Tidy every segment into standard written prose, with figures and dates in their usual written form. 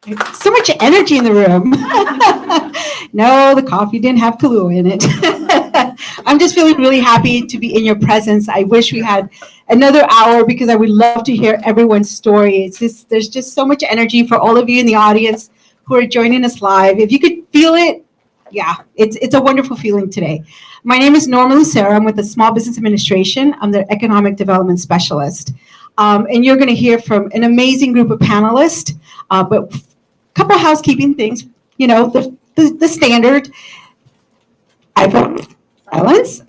So much energy in the room. No, the coffee didn't have Kahlua in it. I'm just feeling really happy to be in your presence. I wish we had another hour because I would love to hear everyone's story. There's just so much energy for all of you in the audience who are joining us live. If you could feel it, yeah, it's a wonderful feeling today. My name is Norma Lucero. I'm with the Small Business Administration. I'm the Economic Development Specialist. And you're going to hear from an amazing group of panelists, but a couple housekeeping things, the standard. I put silence.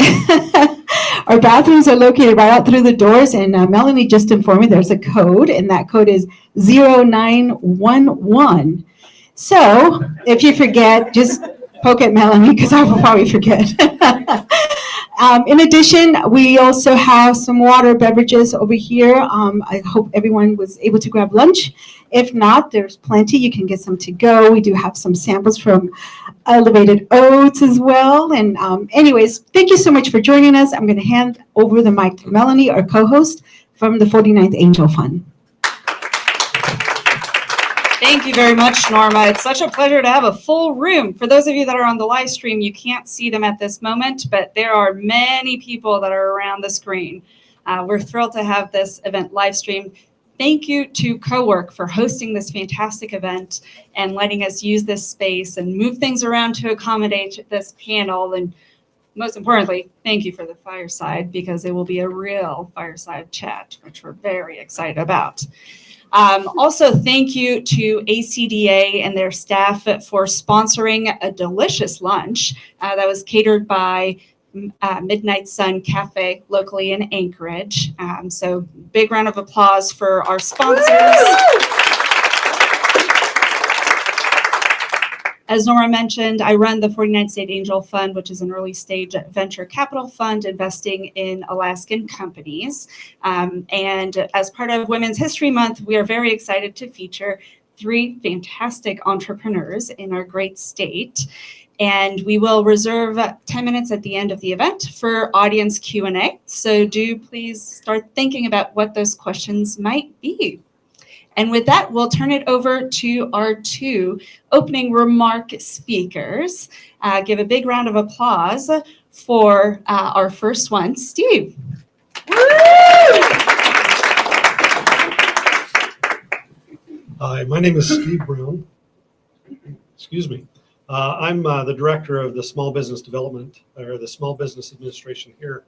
Our bathrooms are located right out through the doors, and Melanie just informed me there's a code, and that code is 0911. So if you forget, just poke at Melanie because I will probably forget. In addition, we also have some water beverages over here. I hope everyone was able to grab lunch. If not, there's plenty. You can get some to go. We do have some samples from Elevated Oats as well. And anyways, thank you so much for joining us. I'm going to hand over the mic to Melanie, our co-host from the 49th Angel Fund. Thank you very much, Norma. It's such a pleasure to have a full room. For those of you that are on the live stream, you can't see them at this moment, but there are many people that are around the screen. We're thrilled to have this event live streamed. Thank you to CoWork for hosting this fantastic event and letting us use this space and move things around to accommodate this panel. And most importantly, thank you for the Fireside, because it will be a real fireside chat, which we're very excited about. Also, thank you to ACDA and their staff for sponsoring a delicious lunch that was catered by Midnight Sun Cafe locally in Anchorage. So big round of applause for our sponsors. As Nora mentioned, I run the 49th State Angel Fund, which is an early stage venture capital fund investing in Alaskan companies. And as part of Women's History Month, we are very excited to feature 3 fantastic entrepreneurs in our great state. And we will reserve 10 minutes at the end of the event for audience Q&A. So do please start thinking about what those questions might be. And with that, we'll turn it over to our 2 opening remark speakers. Give a big round of applause for our first one, Steve. Hi, my name is Steve Brown. Excuse me. I'm the director of the Small Business Development, or the Small Business Administration here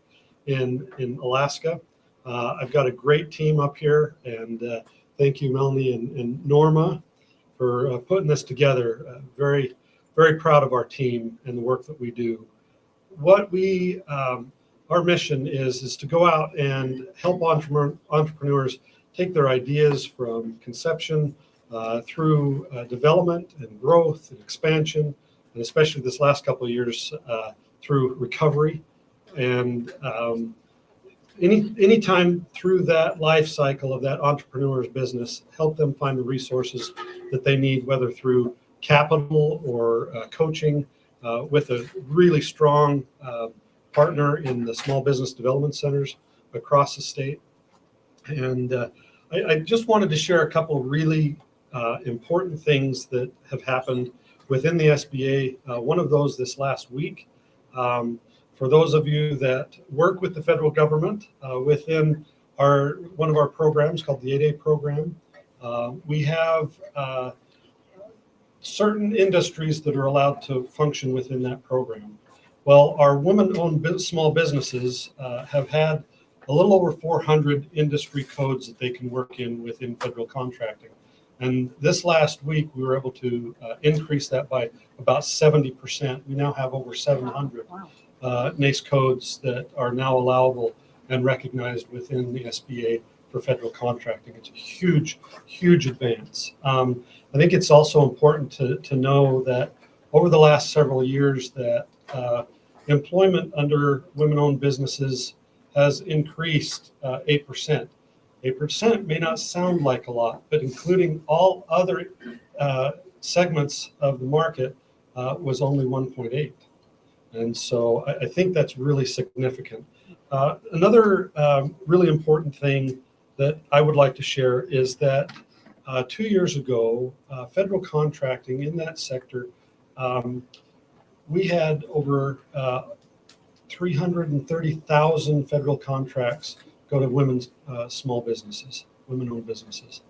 in Alaska. I've got a great team up here, and thank you, Melanie and Norma, for putting this together. Very, very proud of our team and the work that we do. What our mission is to go out and help entrepreneurs take their ideas from conception through development and growth and expansion, and especially this last couple of years through recovery. And any time through that life cycle of that entrepreneur's business, help them find the resources that they need, whether through capital or coaching with a really strong partner in the small business development centers across the state. And I just wanted to share a couple of really important things that have happened within the SBA. One of those this last week. For those of you that work with the federal government within one of our programs called the 8A program, we have certain industries that are allowed to function within that program. Well, our women-owned small businesses have had a little over 400 industry codes that they can work in within federal contracting. And this last week, we were able to increase that by about 70%. We now have over 700 NACE codes that are now allowable and recognized within the SBA for federal contracting. It's a huge, huge advance. I think it's also important to know that over the last several years that employment under women-owned businesses has increased 8%. 8% may not sound like a lot, but including all other segments of the market was only 1.8. And so I think that's really significant. Another really important thing that I would like to share is that 2 years ago, federal contracting in that sector, we had over 330,000 federal contracts go to women's small businesses, women-owned businesses.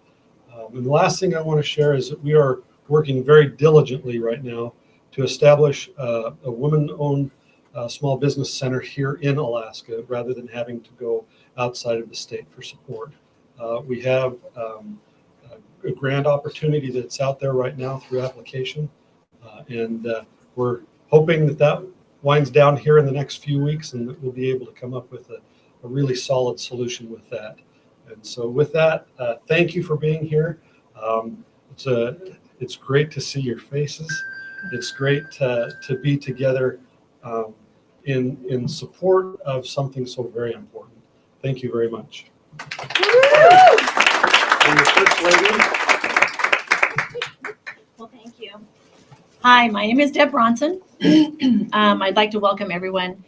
And the last thing I want to share is that we are working very diligently right now to establish a women-owned small business center here in Alaska rather than having to go outside of the state for support. We have a grant opportunity that's out there right now through application, and we're hoping that that winds down here in the next few weeks and that we'll be able to come up with a really solid solution with that. And so with that, thank you for being here. It's great to see your faces. It's great to be together in support of something so very important. Thank you very much. And the first lady. Well, thank you. Hi, my name is Deb Bronson. I'd like to welcome everyone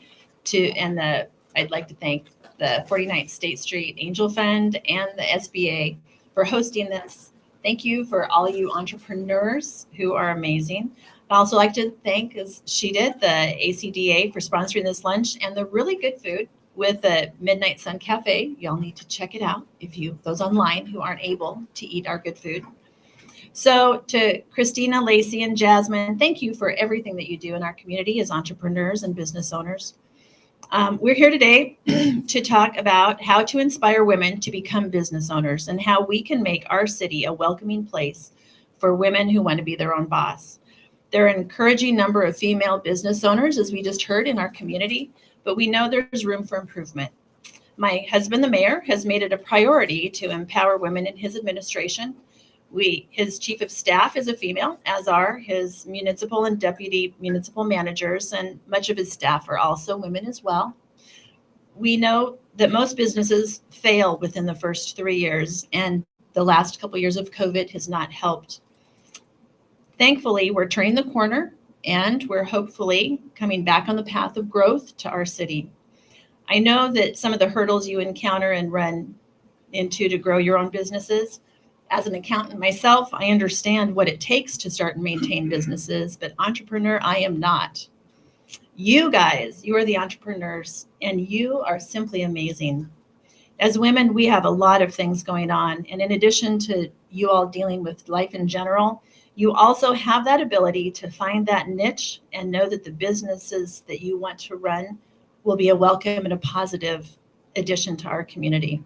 I'd like to thank the 49th State Street Angel Fund and the SBA for hosting this. Thank you for all you entrepreneurs who are amazing. I'd also like to thank, as she did, the ACDA for sponsoring this lunch and the really good food with the Midnight Sun Cafe. Y'all need to check it out those online who aren't able to eat our good food. So to Christina, Lacey, and Jasmine, thank you for everything that you do in our community as entrepreneurs and business owners. We're here today to talk about how to inspire women to become business owners and how we can make our city a welcoming place for women who want to be their own boss. There are an encouraging number of female business owners, as we just heard, in our community, but we know there's room for improvement. My husband, the mayor, has made it a priority to empower women in his administration. His chief of staff is a female, as are his municipal and deputy municipal managers, and much of his staff are also women as well. We know that most businesses fail within the first 3 years, and the last couple years of COVID has not helped. Thankfully, we're turning the corner, and we're hopefully coming back on the path of growth to our city. I know that some of the hurdles you encounter and run into to grow your own businesses. As an accountant myself, I understand what it takes to start and maintain businesses, but entrepreneur, I am not. You guys, you are the entrepreneurs, and you are simply amazing. As women, we have a lot of things going on, and in addition to you all dealing with life in general, you also have that ability to find that niche and know that the businesses that you want to run will be a welcome and a positive addition to our community.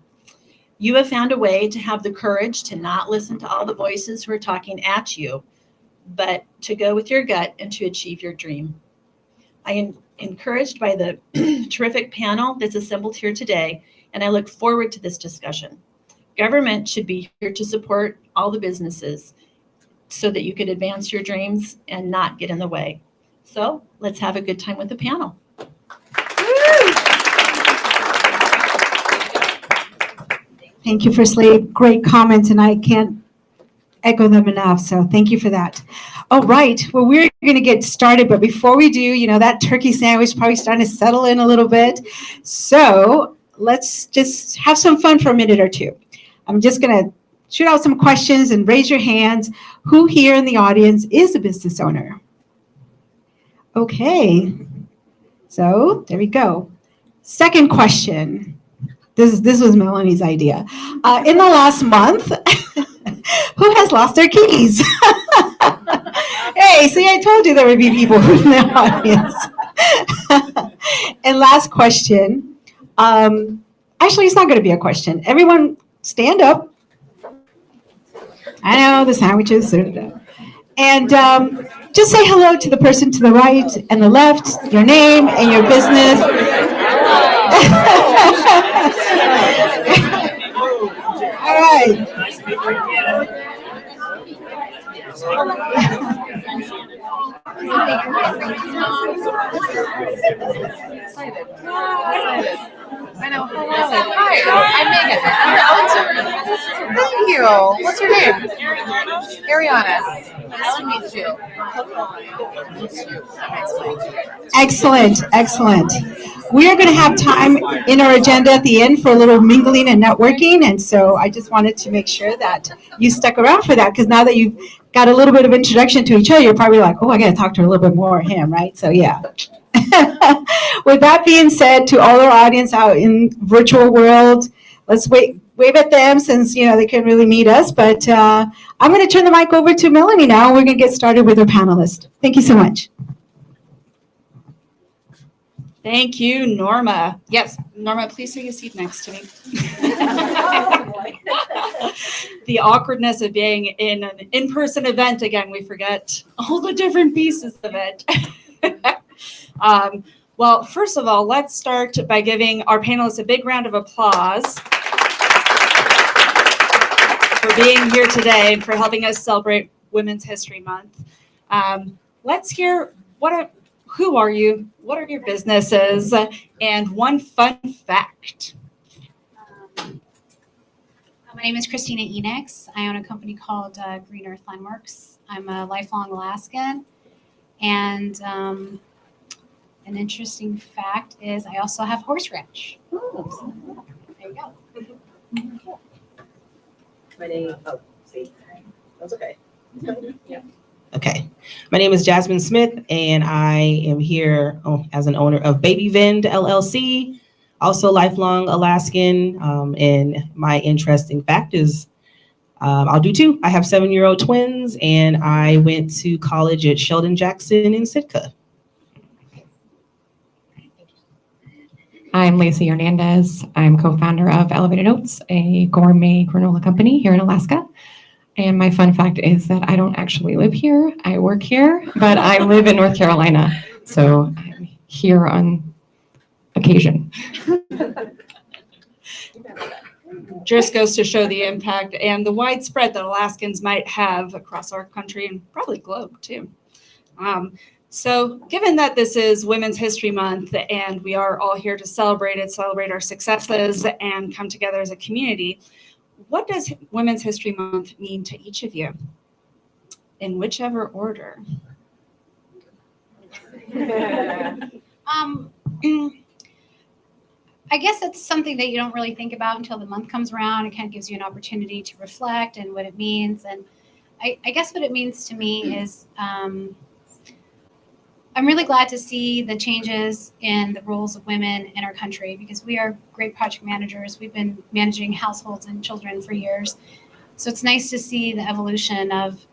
You have found a way to have the courage to not listen to all the voices who are talking at you, but to go with your gut and to achieve your dream. I am encouraged by the terrific panel that's assembled here today, and I look forward to this discussion. Government should be here to support all the businesses so that you could advance your dreams and not get in the way. So let's have a good time with the panel. Thank you, First Lady. Great comments, and I can't echo them enough, so thank you for that. All right, well, we're going to get started, but before we do, that turkey sandwich is probably starting to settle in a little bit. So let's just have some fun for a minute or two. I'm just going to shoot out some questions and raise your hands. Who here in the audience is a business owner? Okay, so there we go. Second question. This was Melanie's idea. In the last month, who has lost their keys? Hey, see, I told you there would be people in the audience. And last question. Actually, it's not going to be a question. Everyone stand up. I know the sandwiches. And just say hello to the person to the right and the left, your name and your business. All right. I know. Hi, I'm Megan. Thank you. What's your name? Ariana. Ellen meets you. Excellent, excellent. We are going to have time in our agenda at the end for a little mingling and networking, and so I just wanted to make sure that you stuck around for that, because now that you've got a little bit of introduction to each other, you're probably like, oh, I got to talk to her a little bit more of him, right? So yeah. With that being said, to all our audience out in virtual world, let's wave at them since they can't really meet us. But I'm going to turn the mic over to Melanie now. We're going to get started with our panelists. Thank you so much. Thank you, Norma. Yes, Norma, please take a seat next to me. The awkwardness of being in an in-person event again, we forget all the different pieces of it. Well, first of all, let's start by giving our panelists a big round of applause for being here today and for helping us celebrate Women's History Month. Let's hear who are you? What are your businesses? And one fun fact. My name is Christina Enix. I own a company called Green Earth Landworks. I'm a lifelong Alaskan. And an interesting fact is I also have horse ranch. So, there you go. My name, that's okay. Yeah. Okay. My name is Jasmine Smith, and I am here as an owner of Baby Vend LLC, also lifelong Alaskan. And my interesting fact is I'll do two. I have 7-year-old twins, and I went to college at Sheldon Jackson in Sitka. I'm Lacey Hernandez. I'm co-founder of Elevated Oats, a gourmet granola company here in Alaska. And my fun fact is that I don't actually live here. I work here, but I live in North Carolina. So I'm here on occasion. Just goes to show the impact and the widespread that Alaskans might have across our country and probably globe too. So given that this is Women's History Month and we are all here to celebrate our successes and come together as a community, what does Women's History Month mean to each of you? In whichever order. I guess it's something that you don't really think about until the month comes around. It kind of gives you an opportunity to reflect and what it means. And I guess what it means to me is I'm really glad to see the changes in the roles of women in our country because we are great project managers. We've been managing households and children for years. So it's nice to see the evolution of,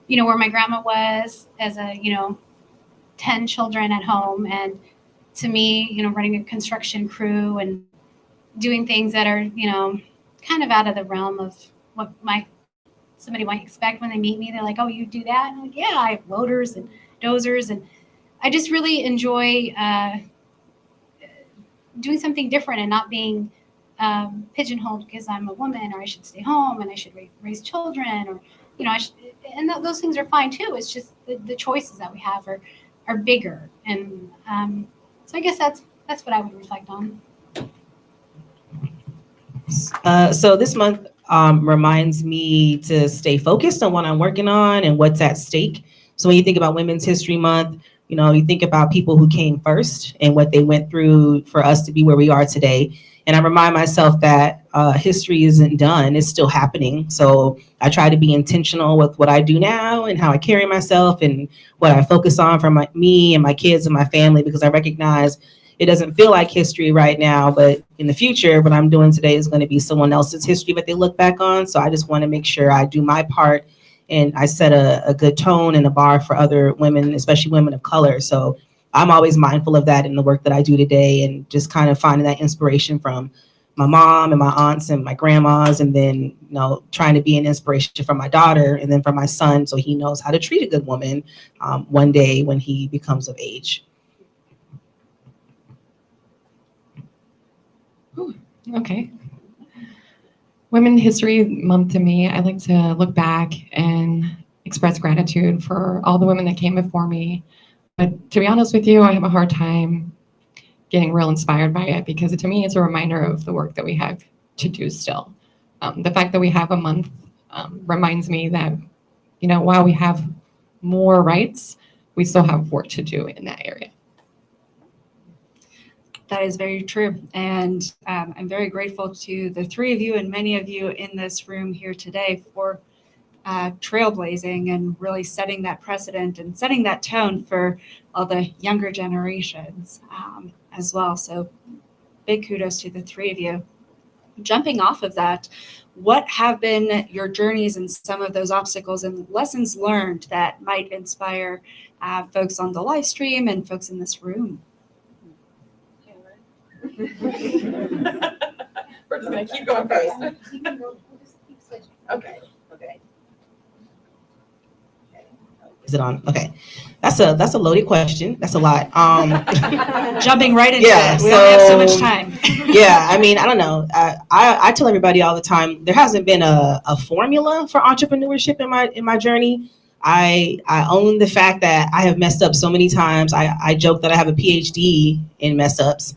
where my grandma was as a, 10 children at home. And to me, running a construction crew and doing things that are, kind of out of the realm of what somebody might expect when they meet me. They're like, oh, you do that? And I'm like, yeah, I have loaders and dozers. And I just really enjoy doing something different and not being pigeonholed because I'm a woman or I should stay home and I should raise children or, those things are fine too. It's just the choices that we have are bigger. And so I guess that's what I would reflect on. So this month reminds me to stay focused on what I'm working on and what's at stake. So when you think about Women's History Month, you think about people who came first and what they went through for us to be where we are today. And I remind myself that history isn't done, it's still happening. So I try to be intentional with what I do now and how I carry myself and what I focus on for me and my kids and my family, because I recognize it doesn't feel like history right now, but in the future, what I'm doing today is going to be someone else's history that they look back on. So I just want to make sure I do my part and I set a good tone and a bar for other women, especially women of color. So I'm always mindful of that in the work that I do today and just kind of finding that inspiration from my mom and my aunts and my grandmas, and then, trying to be an inspiration for my daughter and then for my son so he knows how to treat a good woman one day when he becomes of age. Okay. Women's History Month to me, I like to look back and express gratitude for all the women that came before me. But to be honest with you, I have a hard time getting real inspired by it because to me, it's a reminder of the work that we have to do still. The fact that we have a month reminds me that, while we have more rights, we still have work to do in that area. That is very true. And I'm very grateful to the three of you and many of you in this room here today for trailblazing and really setting that precedent and setting that tone for all the younger generations as well. So big kudos to the three of you. Jumping off of that, what have been your journeys and some of those obstacles and lessons learned that might inspire folks on the live stream and folks in this room? We're just gonna keep going first. Okay. Is it on? Okay. That's a loaded question. That's a lot. Jumping right into Yeah, it. We only have so much so- time. Yeah, I mean, I don't know. I tell everybody all the time, there hasn't been a formula for entrepreneurship in my journey. I own the fact that I have messed up so many times. I joke that I have a PhD in mess ups,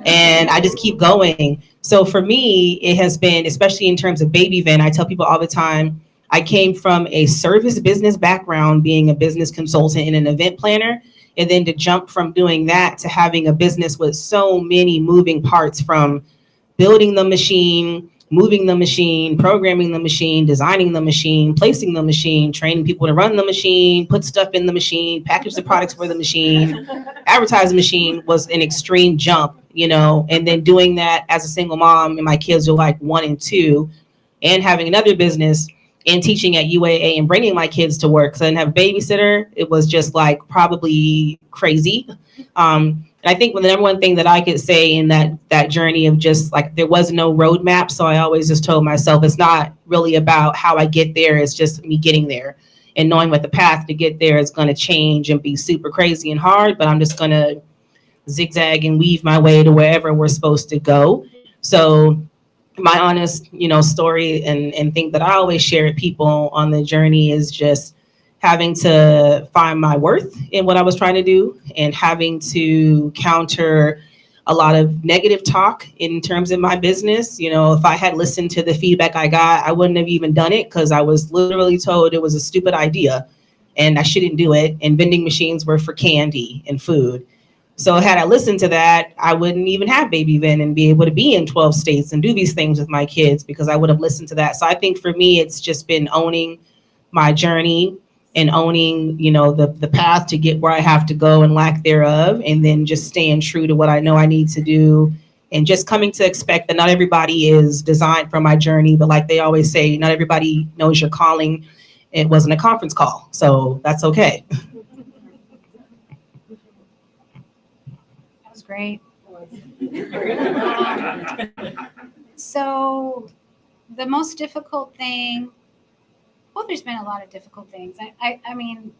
and I just keep going. So for me, it has been, especially in terms of Baby Van, I tell people all the time, I came from a service business background, being a business consultant and an event planner. And then to jump from doing that to having a business with so many moving parts, from building the machine, moving the machine, programming the machine, designing the machine, placing the machine, training people to run the machine, put stuff in the machine, package the products for the machine, advertise the machine, was an extreme jump, and then doing that as a single mom, and my kids are like 1 and 2, and having another business and teaching at UAA and bringing my kids to work. So I didn't have a babysitter. It was just like probably crazy. And I think the number one thing that I could say in that journey of just like, there was no roadmap. So I always just told myself, it's not really about how I get there. It's just me getting there and knowing what the path to get there is going to change and be super crazy and hard, but I'm just going to zigzag and weave my way to wherever we're supposed to go. So my honest, story and thing that I always share with people on the journey is just having to find my worth in what I was trying to do, and having to counter a lot of negative talk in terms of my business. If I had listened to the feedback I got, I wouldn't have even done it, because I was literally told it was a stupid idea and I shouldn't do it. And vending machines were for candy and food. So had I listened to that, I wouldn't even have Baby Van and be able to be in 12 states and do these things with my kids, because I would have listened to that. So I think for me, it's just been owning my journey and owning, the path to get where I have to go and lack thereof, and then just staying true to what I know I need to do, and just coming to expect that not everybody is designed for my journey. But like they always say, not everybody knows your calling. It wasn't a conference call, so that's okay. Great. So the most difficult thing, well, there's been a lot of difficult things. I mean,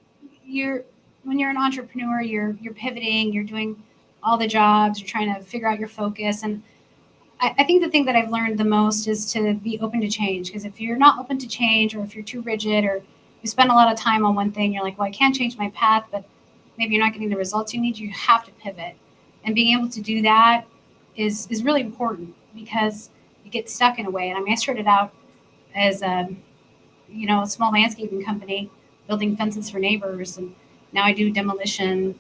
when you're an entrepreneur, you're pivoting, you're doing all the jobs, you're trying to figure out your focus. And I think the thing that I've learned the most is to be open to change. Because if you're not open to change, or if you're too rigid, or you spend a lot of time on one thing, you're like, well, I can't change my path, but maybe you're not getting the results you need, you have to pivot. And being able to do that is really important, because you get stuck in a way. And I mean, I started out as a small landscaping company, building fences for neighbors, and now I do demolition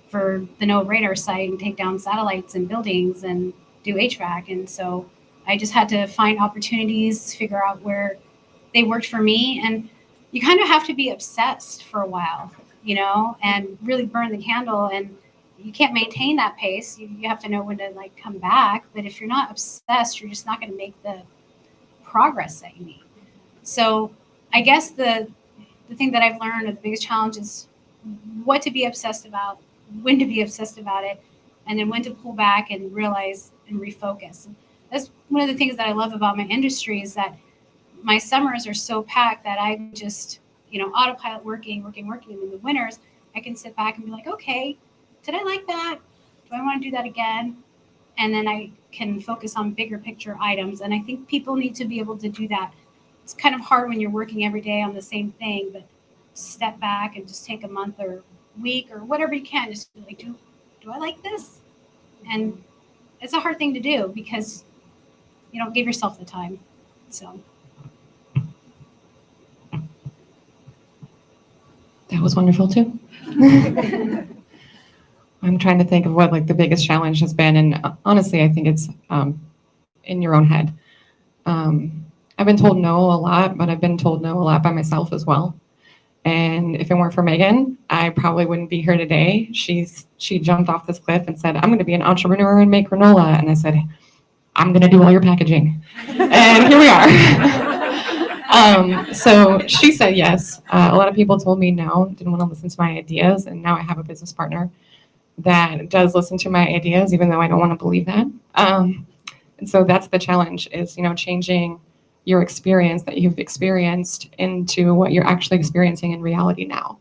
for the NOAA radar site and take down satellites and buildings and do HVAC. And so I just had to find opportunities, figure out where they worked for me. And you kind of have to be obsessed for a while, and really burn the candle. And you can't maintain that pace. You have to know when to come back. But if you're not obsessed, you're just not going to make the progress that you need. So I guess the thing that I've learned, or the biggest challenge, is what to be obsessed about, when to be obsessed about it, and then when to pull back and realize and refocus. And that's one of the things that I love about my industry, is that my summers are so packed that I just, autopilot working. And in the winters, I can sit back and be like, okay, did I like that? Do I want to do that again? And then I can focus on bigger picture items. And I think people need to be able to do that. It's kind of hard when you're working every day on the same thing, but step back and just take a month or week or whatever you can. Just be like, do I like this? And it's a hard thing to do, because you don't give yourself the time. So. That was wonderful too. I'm trying to think of what like the biggest challenge has been, and honestly, I think it's in your own head. I've been told no a lot, but I've been told no a lot by myself as well. And if it weren't for Megan, I probably wouldn't be here today. She jumped off this cliff and said, "I'm going to be an entrepreneur and make granola." And I said, "I'm going to do all your packaging." And here we are. So she said yes. A lot of people told me no, didn't want to listen to my ideas, and now I have a business partner that does listen to my ideas, even though I don't want to believe that. And so that's the challenge: is changing your experience that you've experienced into what you're actually experiencing in reality now.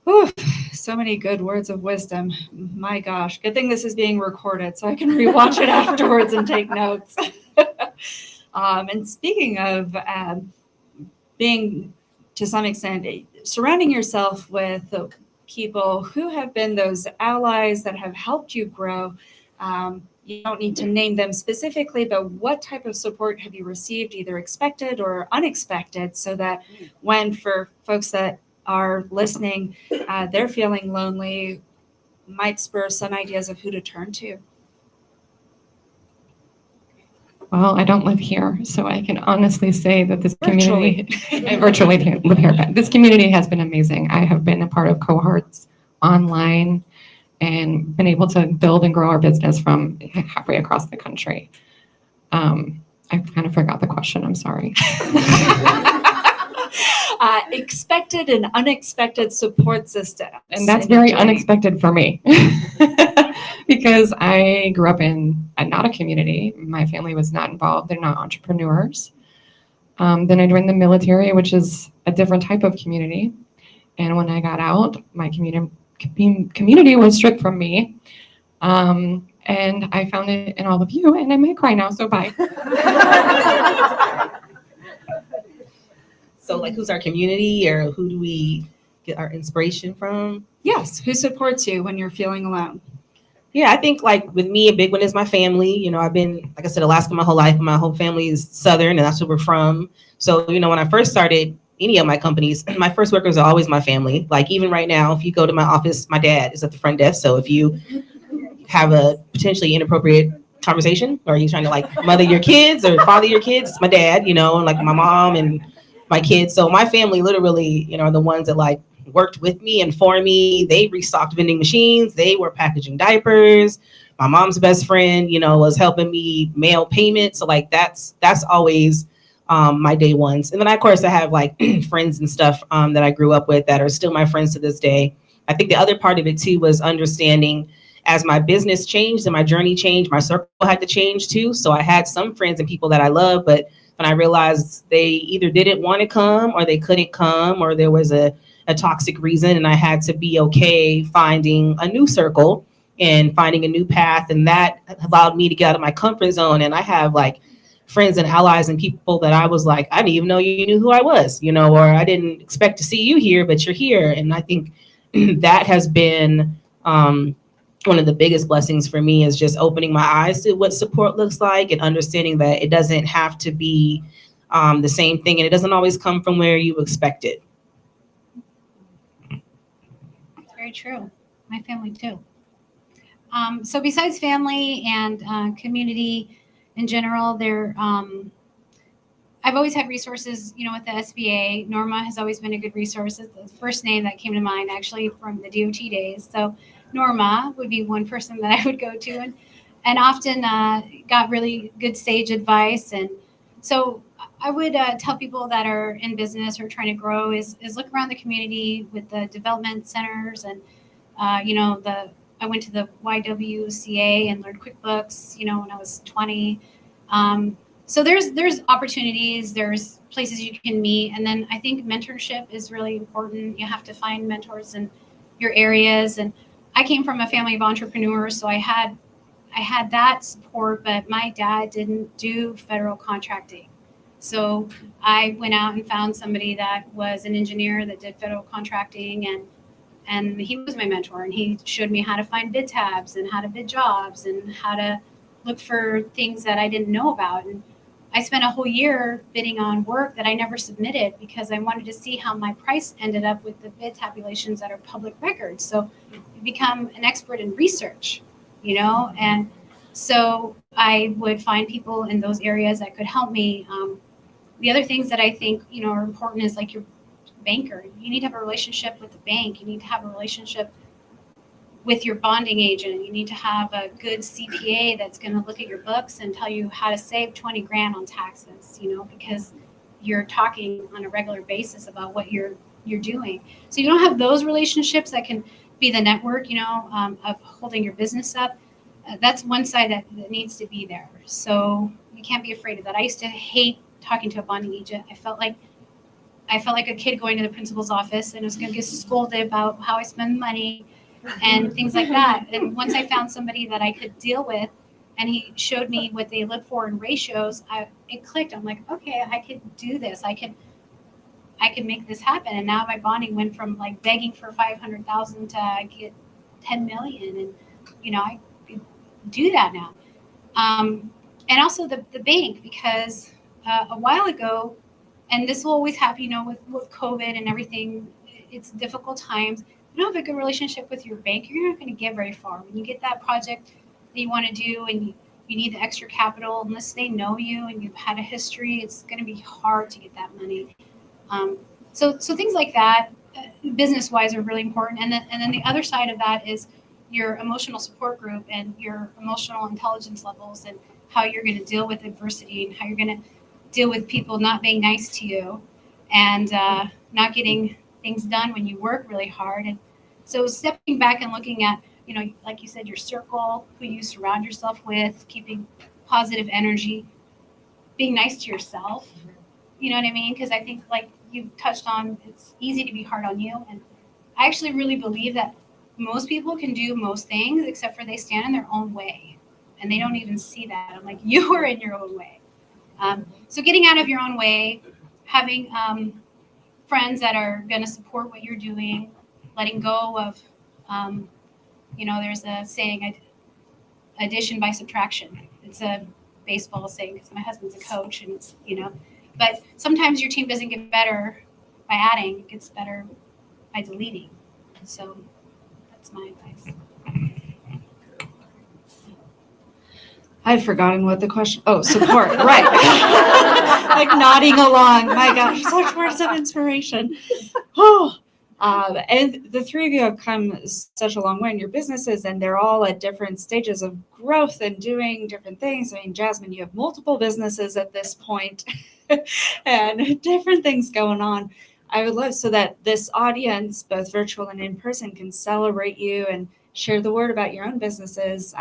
Whew, so many good words of wisdom. My gosh, good thing this is being recorded so I can rewatch it afterwards and take notes. And speaking of being, to some extent, surrounding yourself with people who have been those allies that have helped you grow. You don't need to name them specifically, but what type of support have you received, either expected or unexpected, so that when, for folks that are listening, they're feeling lonely, might spur some ideas of who to turn to? Well, I don't live here, so I can honestly say that this Virtually. community, I virtually live here, but this community has been amazing. I have been a part of cohorts online and been able to build and grow our business from halfway across the country. I kind of forgot the question, I'm sorry. Expected and unexpected support systems. And that's very unexpected for me because I grew up in not a community. My family was not involved. They're not entrepreneurs. Then I joined the military, which is a different type of community. And when I got out, my community was stripped from me. And I found it in all of you, and I may cry now, so bye. So like, who's our community, or who do we get our inspiration from? Yes, who supports you when you're feeling alone? Yeah, I think like with me, a big one is my family. I've been, like I said, Alaska my whole life. My whole family is Southern, and that's where we're from. So, when I first started any of my companies, my first workers are always my family. Like even right now, if you go to my office, my dad is at the front desk. So if you have a potentially inappropriate conversation, or you're trying to like mother your kids or father your kids, it's my dad, and like my mom and my kids. So my family literally, are the ones that like worked with me and for me. They restocked vending machines. They were packaging diapers. My mom's best friend, was helping me mail payments. So like that's always my day ones. And then of course I have like friends and stuff that I grew up with that are still my friends to this day. I think the other part of it too was understanding, as my business changed and my journey changed, my circle had to change too. So I had some friends and people that I love, but when I realized they either didn't want to come or they couldn't come, or there was a toxic reason, and I had to be okay finding a new circle and finding a new path. And that allowed me to get out of my comfort zone. And I have like friends and allies and people that I was like, I didn't even know you knew who I was, or I didn't expect to see you here, but you're here. And I think that has been one of the biggest blessings for me, is just opening my eyes to what support looks like and understanding that it doesn't have to be the same thing, and it doesn't always come from where you expect it. It's very true. My family too. So besides family and community in general, I've always had resources, with the SBA. Norma has always been a good resource. It's the first name that came to mind actually from the DOT days. So Norma would be one person that I would go to, and often got really good sage advice. And so I would tell people that are in business or trying to grow is look around the community with the development centers. And I went to the YWCA and learned QuickBooks, when I was 20. So there's opportunities, there's places you can meet. And then I think mentorship is really important. You have to find mentors in your areas. And I came from a family of entrepreneurs, so I had that support, but my dad didn't do federal contracting. So I went out and found somebody that was an engineer that did federal contracting, and he was my mentor, and he showed me how to find bid tabs and how to bid jobs and how to look for things that I didn't know about. And I spent a whole year bidding on work that I never submitted because I wanted to see how my price ended up with the bid tabulations that are public records. So you become an expert in research, and so I would find people in those areas that could help me. The other things that I think, are important is like your banker. You need to have a relationship with the bank. You need to have a relationship with your bonding agent. You need to have a good CPA that's going to look at your books and tell you how to save 20 grand on taxes, because you're talking on a regular basis about what you're doing. So you don't have those relationships that can be the network, of holding your business up. That's one side that needs to be there. So you can't be afraid of that. I used to hate talking to a bonding agent. I felt like a kid going to the principal's office and was going to get scolded about how I spend money and things like that. And once I found somebody that I could deal with, and he showed me what they look for in ratios, it clicked. I'm like, okay, I could do this. I could make this happen. And now my bonding went from like begging for 500,000 to get 10 million, and I could do that now. And also the bank, because a while ago, and this will always happen, with COVID and everything, it's difficult times. You don't have a good relationship with your bank, you're not going to get very far. When you get that project that you want to do and you need the extra capital, unless they know you and you've had a history, it's going to be hard to get that money. So things like that, business-wise, are really important. And then the other side of that is your emotional support group and your emotional intelligence levels and how you're going to deal with adversity and how you're going to deal with people not being nice to you and not getting things done when you work really hard. And so stepping back and looking at, like you said, your circle, who you surround yourself with, keeping positive energy, being nice to yourself, you know what I mean? Because I think, like you touched on, it's easy to be hard on you. And I actually really believe that most people can do most things except for they stand in their own way and they don't even see that. I'm like, you are in your own way. So getting out of your own way, having friends that are going to support what you're doing, letting go of, there's a saying, addition by subtraction. It's a baseball saying because my husband's a coach, and but sometimes your team doesn't get better by adding; it gets better by deleting. So that's my advice. I've forgotten what the question. Oh, support, right? Like nodding along. My gosh, such words of inspiration. Oh, and the three of you have come such a long way in your businesses, and they're all at different stages of growth and doing different things. I mean, Jasmine, you have multiple businesses at this point, and different things going on. I would love so that this audience, both virtual and in person, can celebrate you and share the word about your own businesses.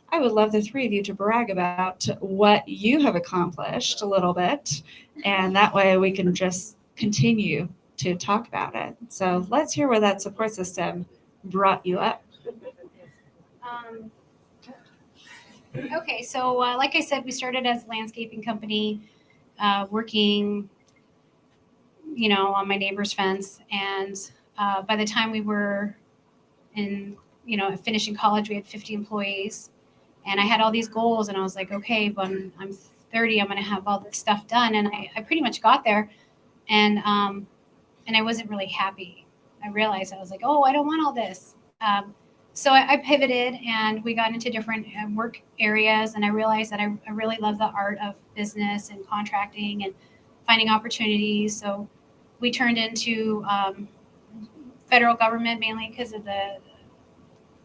I would love the three of you to brag about what you have accomplished a little bit, and that way we can just continue to talk about it. So let's hear where that support system brought you up. Okay, so like I said, we started as a landscaping company, working, on my neighbor's fence. And by the time we were finishing college, we had 50 employees. And I had all these goals, and I was like, okay, when I'm 30, I'm going to have all this stuff done. And I pretty much got there, and I wasn't really happy. I realized I was like, oh, I don't want all this. So I pivoted, and we got into different work areas, and I realized that I really love the art of business and contracting and finding opportunities. So we turned into federal government, mainly because of the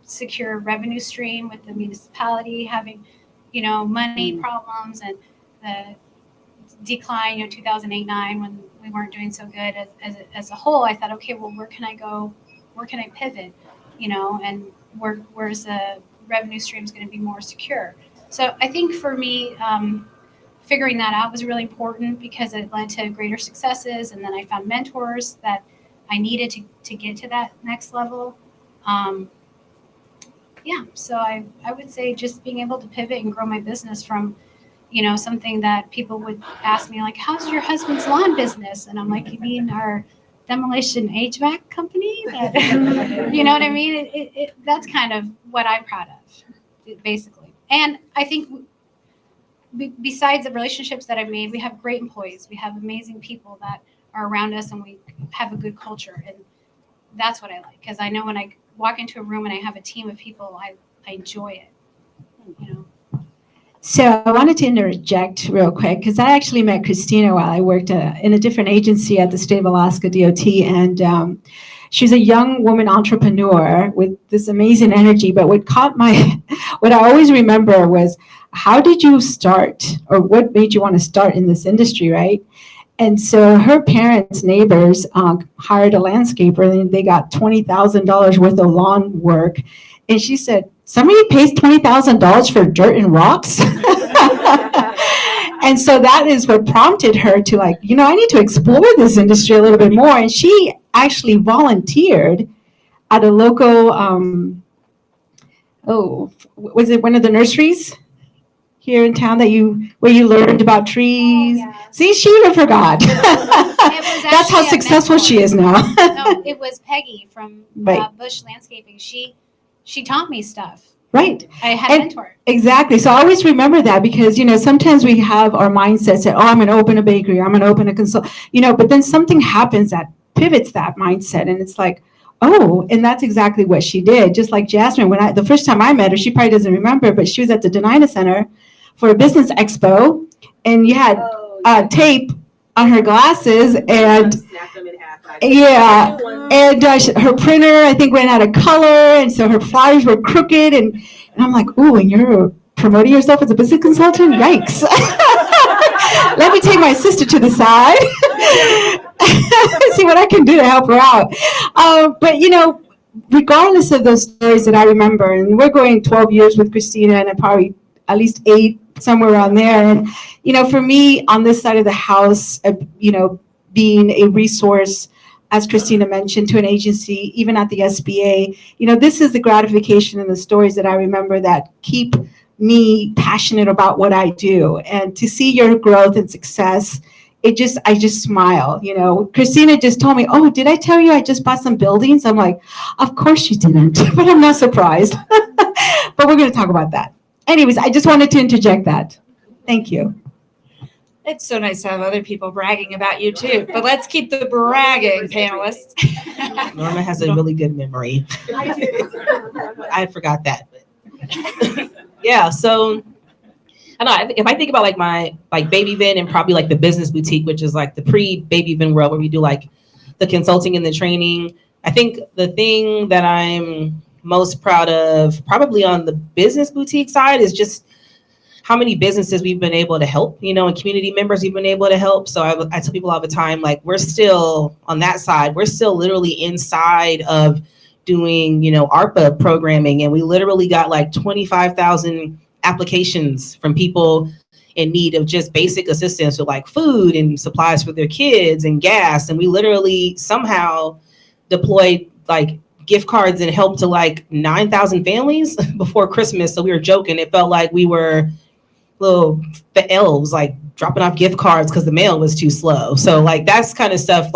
secure revenue stream with the municipality having, money problems and the decline, 2008-9 when we weren't doing so good as a whole. I thought, okay, well, where can I go? Where can I pivot? And where's the revenue stream is going to be more secure. So I think for me, figuring that out was really important because it led to greater successes. And then I found mentors that I needed to get to that next level. So I would say just being able to pivot and grow my business from, something that people would ask me like, how's your husband's lawn business? And I'm like, you mean our demolition HVAC company? You know what I mean? That's kind of what I'm proud of, basically. And I think besides the relationships that I've made, we have great employees. We have amazing people that are around us, and we have a good culture. And that's what I like, because I know when I walk into a room and I have a team of people, I enjoy it. You know. So I wanted to interject real quick because I actually met Christina while I worked in a different agency at the state of Alaska DOT, and she's a young woman entrepreneur with this amazing energy. But what I always remember was, how did you start, or what made you want to start in this industry, right? And so her parents' neighbors hired a landscaper, and they got $20,000 worth of lawn work. And she said, somebody pays $20,000 for dirt and rocks? And so that is what prompted her to I need to explore this industry a little bit more. And she actually volunteered at a local, was it one of the nurseries here in town where you learned about trees? Oh, yeah. See, she would have forgot. That's how successful she is now. No, it was Peggy from Right. Bush Landscaping. She taught me stuff. Right. I had a mentor. Exactly. So I always remember that because, sometimes we have our mindsets that, I'm going to open a bakery, I'm going to open a but then something happens that pivots that mindset. And it's like, and that's exactly what she did. Just like Jasmine, the first time I met her, she probably doesn't remember, but she was at the Denina Center for a business expo, and you had tape on her glasses, and yeah, and her printer, I think, ran out of color, and so her flyers were crooked, and I'm like, and you're promoting yourself as a business consultant? Yikes. Let me take my sister to the side, see what I can do to help her out. But, regardless of those stories that I remember, and we're going 12 years with Christina, and probably at least 8, somewhere around there. And, for me, on this side of the house, being a resource, as Christina mentioned, to an agency, even at the SBA, this is the gratification and the stories that I remember that keep me passionate about what I do. And to see your growth and success, I just smile. Christina just told me, did I tell you I just bought some buildings? I'm like, of course you didn't, but I'm not surprised. But we're going to talk about that. Anyways, I just wanted to interject that. Thank you. It's so nice to have other people bragging about you too, but let's keep the bragging, panelists. Norma has a really good memory. I forgot that. Yeah, so I don't know, if I think about my Baby Vin and probably the business boutique, which is the pre-Baby Vin world where we do the consulting and the training, I think the thing that I'm most proud of probably on the business boutique side is just how many businesses we've been able to help, and community members we've been able to help. So I tell people all the time, we're still on that side, we're still literally inside of doing, ARPA programming. And we literally got 25,000 applications from people in need of just basic assistance with food and supplies for their kids and gas. And we literally somehow deployed gift cards and helped to 9,000 families before Christmas. So we were joking. It felt like we were little elves dropping off gift cards because the mail was too slow. So that's kind of stuff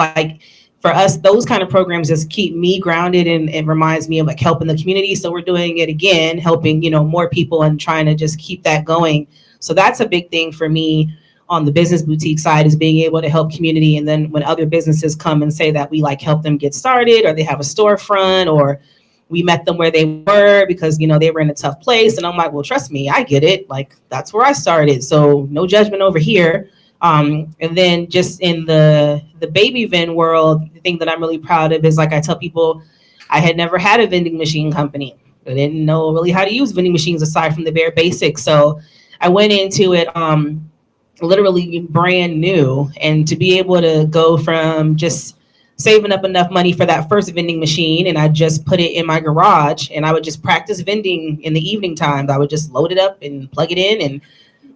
for us, those kind of programs just keep me grounded, and it reminds me of helping the community. So we're doing it again, helping, more people and trying to just keep that going. So that's a big thing for me on the business boutique side, is being able to help community. And then when other businesses come and say that we help them get started, or they have a storefront, or we met them where they were because, they were in a tough place. And I'm like, well, trust me, I get it. That's where I started. So no judgment over here. And then just in the Baby Vin world, the thing that I'm really proud of is I tell people, I had never had a vending machine company. I didn't know really how to use vending machines aside from the bare basics. So I went into it literally brand new, and to be able to go from just saving up enough money for that first vending machine, and I just put it in my garage, and I would just practice vending in the evening times. I would just load it up and plug it in, and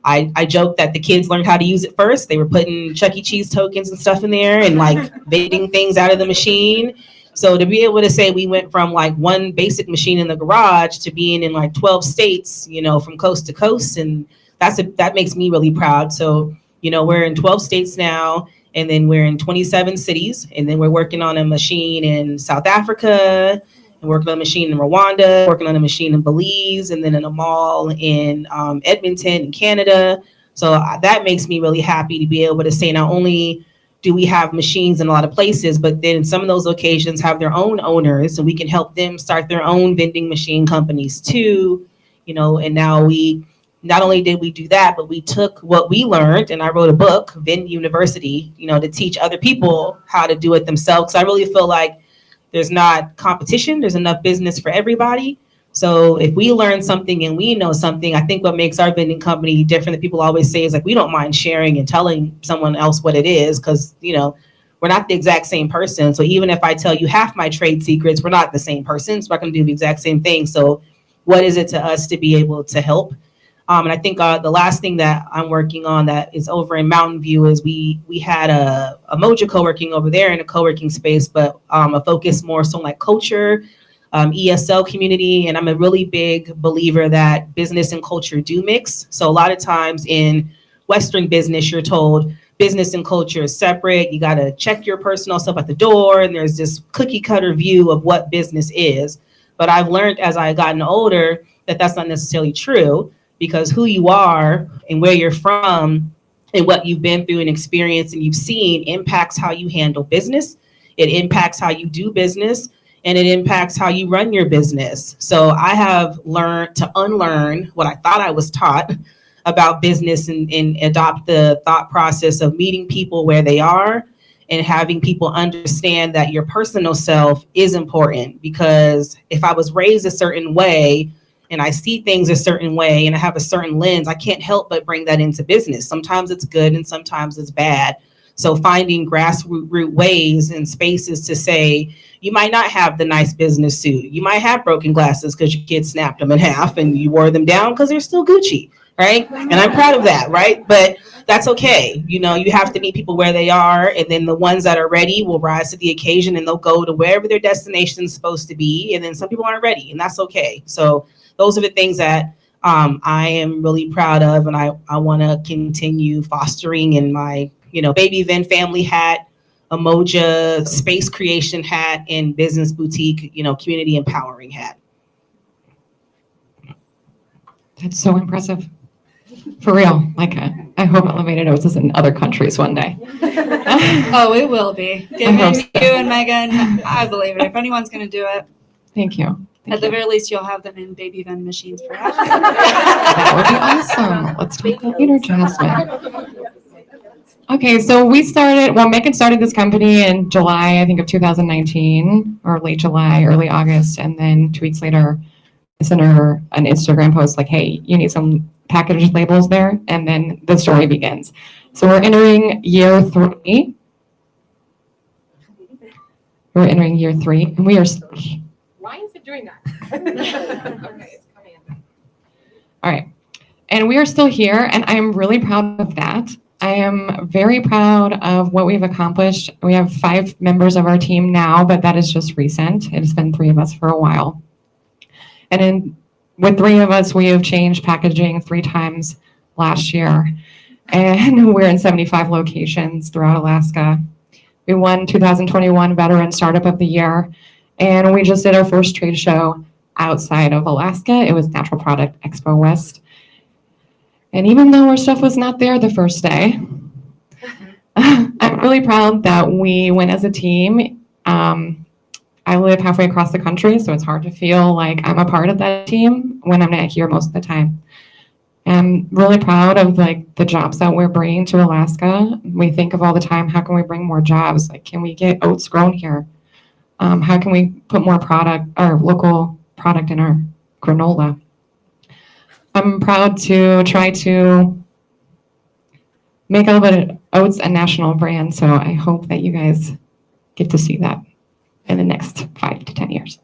I joke that the kids learned how to use it first. They were putting Chuck E. Cheese tokens and stuff in there and vending things out of the machine. So to be able to say we went from one basic machine in the garage to being in 12 states, from coast to coast, and that makes me really proud. So, we're in 12 states now, and then we're in 27 cities, and then we're working on a machine in South Africa, and working on a machine in Rwanda, working on a machine in Belize, and then in a mall in Edmonton in Canada. So that makes me really happy to be able to say not only do we have machines in a lot of places, but then some of those locations have their own owners, and we can help them start their own vending machine companies too. And now not only did we do that, but we took what we learned, and I wrote a book, Vend University, to teach other people how to do it themselves. I really feel like there's not competition, there's enough business for everybody. So if we learn something and we know something, I think what makes our vending company different that people always say is like, we don't mind sharing and telling someone else what it is, because, we're not the exact same person. So even if I tell you half my trade secrets, we're not the same person. So we're not going to do the exact same thing. So what is it to us to be able to help? And I think the last thing that I'm working on that is over in Mountain View is we had a Moja co-working over there in a co-working space, but a focus more so on like culture, ESL community. And I'm a really big believer that business and culture do mix. So a lot of times in Western business, you're told business and culture is separate. You got to check your personal stuff at the door. And there's this cookie cutter view of what business is. But I've learned as I've gotten older that that's not necessarily true, because who you are and where you're from and what you've been through and experienced and you've seen impacts how you handle business. It impacts how you do business, and it impacts how you run your business. So I have learned to unlearn what I thought I was taught about business and adopt the thought process of meeting people where they are and having people understand that your personal self is important. Because if I was raised a certain way and I see things a certain way and I have a certain lens, I can't help but bring that into business. Sometimes it's good and sometimes it's bad. So finding grassroots ways and spaces to say, you might not have the nice business suit. You might have broken glasses because your kid snapped them in half and you wore them down because they're still Gucci, right? And I'm proud of that, right? But that's okay. You have to meet people where they are, and then the ones that are ready will rise to the occasion and they'll go to wherever their destination is supposed to be. And then some people aren't ready, and that's okay. So those are the things that I am really proud of, and I want to continue fostering in my, baby Vin family hat, Emoja space creation hat, and business boutique, community empowering hat. That's so impressive. For real. Like, I hope Elevated Oats is in other countries one day. Oh, it will be. Given hope so. you and Megan, I believe it. If anyone's going to do it, Thank you. at the very least, you'll have them in baby vend machines, perhaps. That would be awesome. Let's talk about later, Jasmine. Okay, so Megan started this company in July, I think, of 2019, or late July, early August. And then 2 weeks later, I sent her an Instagram post like, hey, you need some package labels there. And then the story begins. So we're entering year 3. We're entering year 3. And we are... Why is it doing that? Okay, it's coming in. All right. And we are still here, and I'm really proud of that. I am very proud of what we've accomplished. We have 5 members of our team now, but that is just recent. It has been 3 of us for a while. And with 3 of us, we have changed packaging 3 times last year. And we're in 75 locations throughout Alaska. We won 2021 Veteran Startup of the Year. And we just did our first trade show outside of Alaska. It was Natural Product Expo West. And even though our stuff was not there the first day, I'm really proud that we went as a team. I live halfway across the country, so it's hard to feel like I'm a part of that team when I'm not here most of the time. I'm really proud of the jobs that we're bringing to Alaska. We think of all the time, how can we bring more jobs? Can we get oats grown here? How can we put more local product in our granola? I'm proud to try to make Elevated Oats a national brand, so I hope that you guys get to see that in the next 5 to 10 years.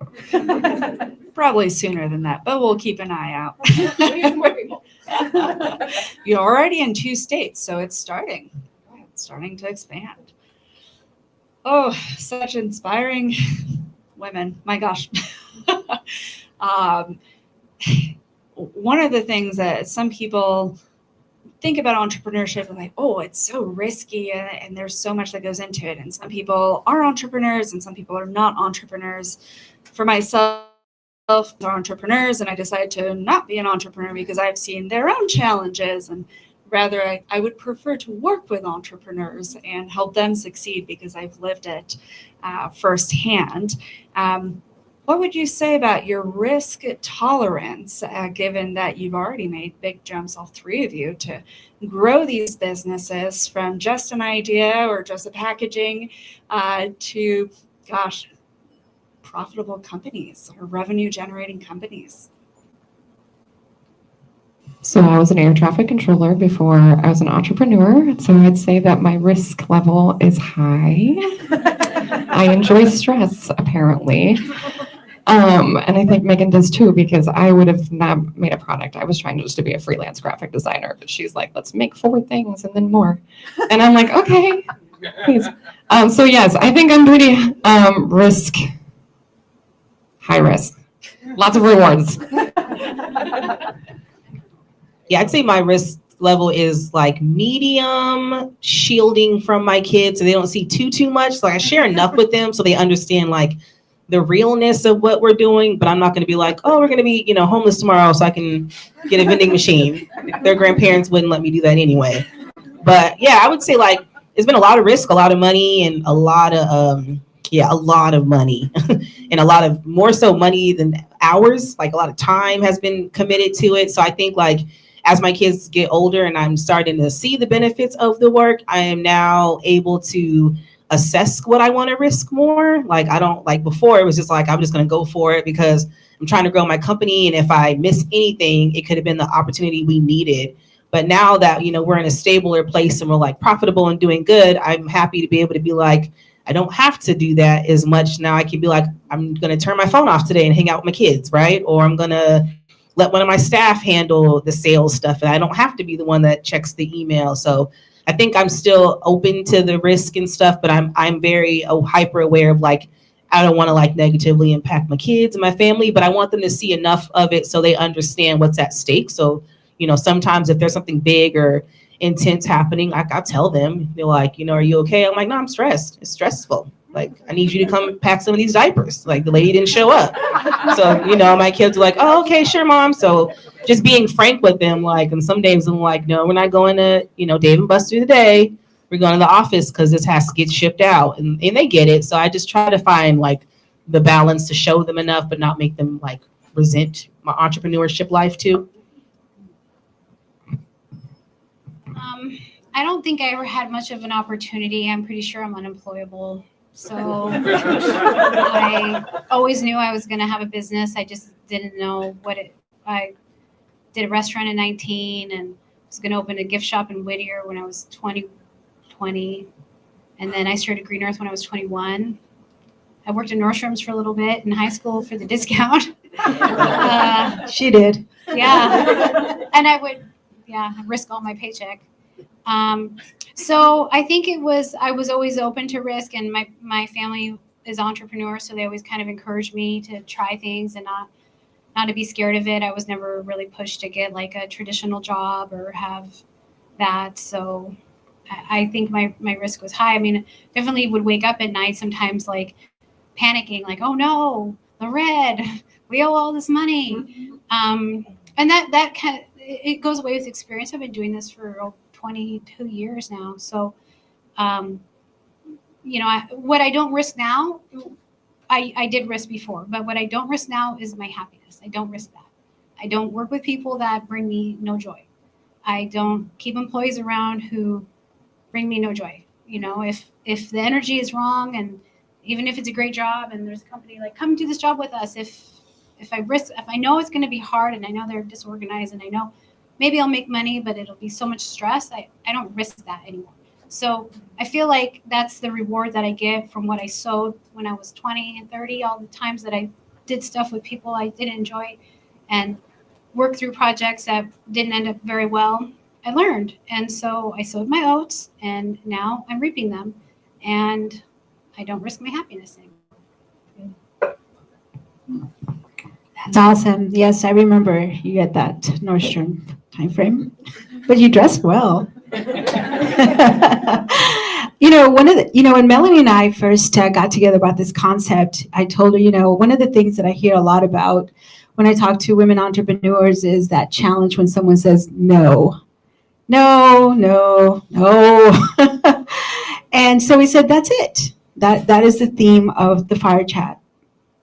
Probably sooner than that, but we'll keep an eye out. You're already in 2 states, so it's starting to expand. Oh, such inspiring women. My gosh. One of the things that some people think about entrepreneurship and like, oh, it's so risky and there's so much that goes into it. And some people are entrepreneurs and some people are not entrepreneurs. For myself, they're entrepreneurs, and I decided to not be an entrepreneur because I've seen their own challenges and Rather, I would prefer to work with entrepreneurs and help them succeed because I've lived it firsthand. What would you say about your risk tolerance, given that you've already made big jumps, all three of you, to grow these businesses from just an idea or just a packaging to, gosh, profitable companies or revenue generating companies? So I was an air traffic controller before I was an entrepreneur. So I'd say that my risk level is high. I enjoy stress, apparently. And I think Megan does too, because I would have not made a product. I was trying just to be a freelance graphic designer, but she's like, let's make 4 things and then more. And I'm like, okay, please. So yes, I think I'm pretty high risk, lots of rewards. Yeah, I'd say my risk level is like medium, shielding from my kids so they don't see too much. So I share enough with them so they understand like the realness of what we're doing, but I'm not going to be like, oh, we're going to be, homeless tomorrow so I can get a vending machine. Their grandparents wouldn't let me do that anyway. But yeah, I would say like it's been a lot of risk, a lot of money, and a lot of money and a lot of more so money than hours. Like a lot of time has been committed to it. So I think like as my kids get older and I'm starting to see the benefits of the work, I am now able to assess what I want to risk more. Like I don't, like before it was just like I'm just going to go for it because I'm trying to grow my company, and if I miss anything, it could have been the opportunity we needed. But now that we're in a stabler place and we're like profitable and doing good, I'm happy to be able to be like, I don't have to do that as much. Now I can be like, I'm going to turn my phone off today and hang out with my kids, right? Or I'm going to let one of my staff handle the sales stuff, and I don't have to be the one that checks the email. So I think I'm still open to the risk and stuff, but I'm very hyper aware of like, I don't want to like negatively impact my kids and my family, but I want them to see enough of it so they understand what's at stake. So, sometimes if there's something big or intense happening, I'll tell them. They're like, are you okay? I'm like, no, I'm stressed. It's stressful. Like, I need you to come pack some of these diapers. Like, the lady didn't show up. So, my kids are like, oh, okay, sure, mom. So just being frank with them, like, and some days I'm like, no, we're not going to, Dave & Buster today. We're going to the office because this has to get shipped out. And they get it. So I just try to find, like, the balance to show them enough, but not make them, like, resent my entrepreneurship life, too. I don't think I ever had much of an opportunity. I'm pretty sure I'm unemployable. So I always knew I was going to have a business. I just didn't know I did a restaurant at 19 and was going to open a gift shop in Whittier when I was 20. And then I started Green Earth when I was 21. I worked at Nordstrom's for a little bit in high school for the discount. She did. Yeah. And I would, risk all my paycheck. So I think I was always open to risk, and my family is entrepreneurs, so they always kind of encouraged me to try things and not to be scared of it. I was never really pushed to get like a traditional job or have that. So I think my risk was high. I mean, definitely would wake up at night sometimes like panicking, like, oh no, the red, we owe all this money. And that kind of, it goes away with experience. I've been doing this for 22 years now. So, what I don't risk now, I did risk before, but what I don't risk now is my happiness. I don't risk that. I don't work with people that bring me no joy. I don't keep employees around who bring me no joy. If the energy is wrong, and even if it's a great job and there's a company like, come do this job with us, if I know it's going to be hard and I know they're disorganized and I know maybe I'll make money, but it'll be so much stress, I don't risk that anymore. So I feel like that's the reward that I get from what I sowed when I was 20 and 30, all the times that I did stuff with people I didn't enjoy and worked through projects that didn't end up very well. I learned. And so I sowed my oats, and now I'm reaping them, and I don't risk my happiness anymore. That's awesome. Yes, I remember you at that Nordstrom time frame, but you dressed well. When Melanie and I first got together about this concept, I told her, one of the things that I hear a lot about when I talk to women entrepreneurs is that challenge when someone says no. no, no, no. And so we said, that's it. That is the theme of the fire chat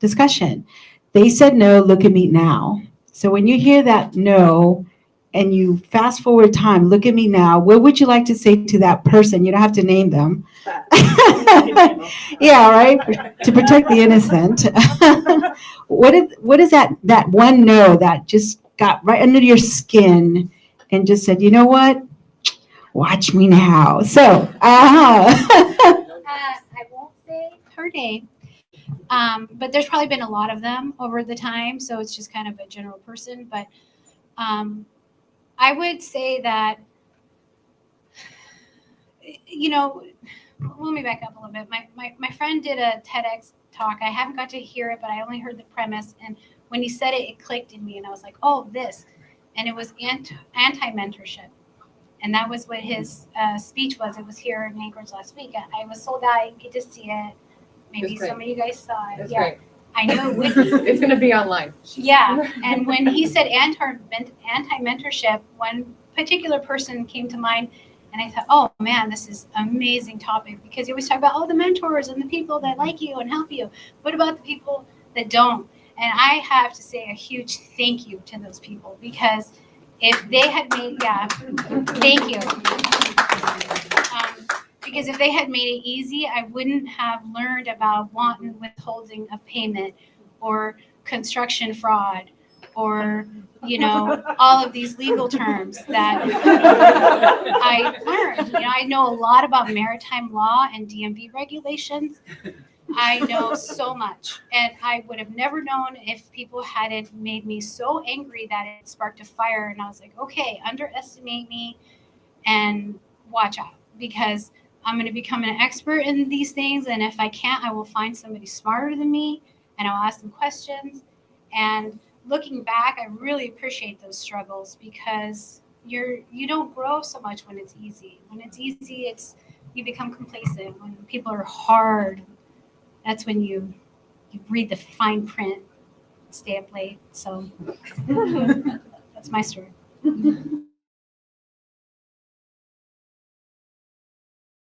discussion. They said no, look at me now. So when you hear that no, and you fast forward time, look at me now, what would you like to say to that person? You don't have to name them. Yeah, right? To protect the innocent. What is that one no that just got right under your skin and just said, you know what? Watch me now. So, I won't say her name, but there's probably been a lot of them over the time, so it's just kind of a general person. But I would say that, you know, let me back up a little bit. My friend did a TEDx talk. I haven't got to hear it, but I only heard the premise. And when he said it, it clicked in me, and I was like, oh, this. And it was anti-mentorship. And that was what his speech was. It was here in Anchorage last week. I was sold out. I didn't get to see it. Maybe some of you guys saw it. That's yeah, great. I know it would. It's going to be online. Yeah, and when he said anti-mentorship, one particular person came to mind, and I thought, oh man, this is an amazing topic, because you always talk about, oh, the mentors and the people that like you and help you. What about the people that don't? And I have to say a huge thank you to those people, because if they had made, thank you. Because if they had made it easy, I wouldn't have learned about wanton withholding of payment, or construction fraud, or, you know, all of these legal terms that I learned. You know, I know a lot about maritime law and DMV regulations. I know so much, and I would have never known if people hadn't made me so angry that it sparked a fire. And I was like, okay, underestimate me and watch out, because I'm going to become an expert in these things. And if I can't, I will find somebody smarter than me, and I'll ask them questions. And looking back, I really appreciate those struggles, because you don't grow so much when it's easy. When it's easy, you become complacent. When people are hard, that's when you read the fine print, stay up late. So that's my story.